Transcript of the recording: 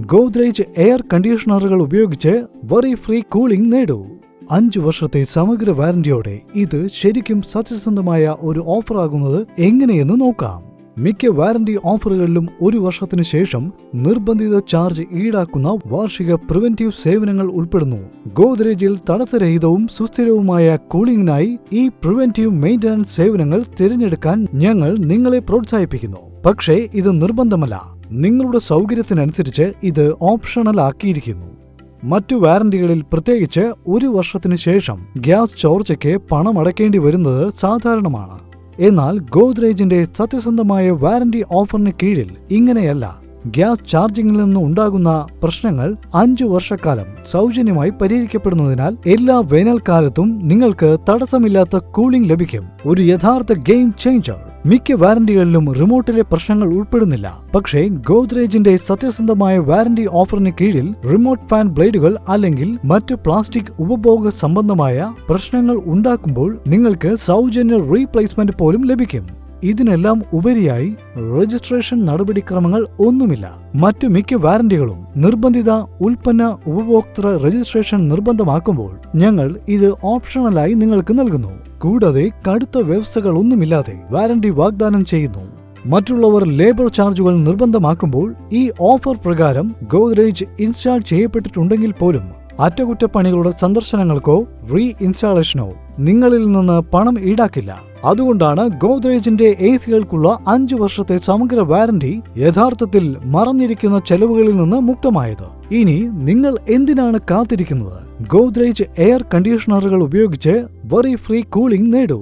Godrej air കണ്ടീഷണറുകൾ ഉപയോഗിച്ച് worry free cooling നേടൂ. 5 വർഷത്തെ സമഗ്ര വാറന്റിയോടെ ഇത് ശരിക്കും സത്യസന്ധമായ ഒരു ഓഫറാകുന്നത് എങ്ങനെയെന്ന് നോക്കാം. മിക്ക വാറന്റി ഓഫറുകളിലും 1 വർഷത്തിനു ശേഷം നിർബന്ധിത ചാർജ് ഈടാക്കുന്ന വാർഷിക പ്രിവന്റീവ് സേവനങ്ങൾ ഉൾപ്പെടുന്നു. ഗോദ്രേജിൽ തടസ്സരഹിതവും സുസ്ഥിരവുമായ കൂളിംഗിനായി ഈ പ്രിവന്റീവ് മെയിന്റനൻസ് സേവനങ്ങൾ തിരഞ്ഞെടുക്കാൻ ഞങ്ങൾ നിങ്ങളെ പ്രോത്സാഹിപ്പിക്കുന്നു. പക്ഷേ ഇത് നിർബന്ധമല്ല. നിങ്ങളുടെ സൗകര്യത്തിനനുസരിച്ച് ഇത് ഓപ്ഷണൽ ആക്കിയിരിക്കുന്നു. മറ്റു വാറന്റികളിൽ പ്രത്യേകിച്ച് 1 വർഷത്തിനു ശേഷം ഗ്യാസ് ചോർച്ചയ്ക്ക് പണം അടയ്ക്കേണ്ടി വരുന്നത് സാധാരണമാണ്. എന്നാൽ ഗോദ്രേജിന്റെ സത്യസന്ധമായ വാറന്റി ഓഫറിന് കീഴിൽ ഇങ്ങനെയല്ല. ഗ്യാസ് ചാർജിംഗിൽ നിന്ന് ഉണ്ടാകുന്ന പ്രശ്നങ്ങൾ 5 വർഷക്കാലം സൗജന്യമായി പരിഹരിക്കപ്പെടുന്നതിനാൽ എല്ലാ വേനൽക്കാലത്തും നിങ്ങൾക്ക് തടസ്സമില്ലാത്ത കൂളിംഗ് ലഭിക്കും. ഒരു യഥാർത്ഥ ഗെയിം ചേഞ്ചർ. മിക്ക വാറന്റികളിലും റിമോട്ടിലെ പ്രശ്നങ്ങൾ ഉൾപ്പെടുന്നില്ല. പക്ഷേ ഗോദ്രേജിന്റെ സത്യസന്ധമായ വാറന്റി ഓഫറിന് കീഴിൽ റിമോട്ട് ഫാൻ ബ്ലേഡുകൾ അല്ലെങ്കിൽ മറ്റ് പ്ലാസ്റ്റിക് ഉപഭോഗ സംബന്ധമായ പ്രശ്നങ്ങൾ ഉണ്ടാക്കുമ്പോൾ നിങ്ങൾക്ക് സൗജന്യ റീപ്ലേസ്മെന്റ് പോലും ലഭിക്കും. ഇതിനെല്ലാം ഉപരിയായി രജിസ്ട്രേഷൻ നടപടിക്രമങ്ങൾ ഒന്നുമില്ല. മറ്റു മിക്ക വാറന്റികളും നിർബന്ധിത ഉൽപ്പന്ന ഉപഭോക്തൃ രജിസ്ട്രേഷൻ നിർബന്ധമാക്കുമ്പോൾ ഞങ്ങൾ ഇത് ഓപ്ഷണലായി നിങ്ങൾക്ക് നൽകുന്നു. കൂടാതെ കടുത്ത വ്യവസ്ഥകളൊന്നുമില്ലാതെ വാറന്റി വാഗ്ദാനം ചെയ്യുന്നു. മറ്റുള്ളവർ ലേബർ ചാർജുകൾ നിർബന്ധമാക്കുമ്പോൾ ഈ ഓഫർ പ്രകാരം ഗോദ്രേജ് ഇൻസ്റ്റാൾ ചെയ്യപ്പെട്ടിട്ടുണ്ടെങ്കിൽ പോലും അറ്റകുറ്റപ്പണികളുടെ സന്ദർശനങ്ങൾക്കോ റീ ഇൻസ്റ്റാളേഷനോ നിങ്ങളിൽ നിന്ന് പണം ഈടാക്കില്ല. അതുകൊണ്ടാണ് ഗോദ്രേജിന്റെ എസികൾക്കുള്ള 5 വർഷത്തെ സമഗ്ര വാറന്റി യഥാർത്ഥത്തിൽ മറഞ്ഞിരിക്കുന്ന ചെലവുകളിൽ നിന്ന് മുക്തമായത്. ഇനി നിങ്ങൾ എന്തിനാണ് കാത്തിരിക്കുന്നത്? ഗോദ്രേജ് എയർ കണ്ടീഷണറുകൾ ഉപയോഗിച്ച് വറി ഫ്രീ കൂളിംഗ് നേടൂ.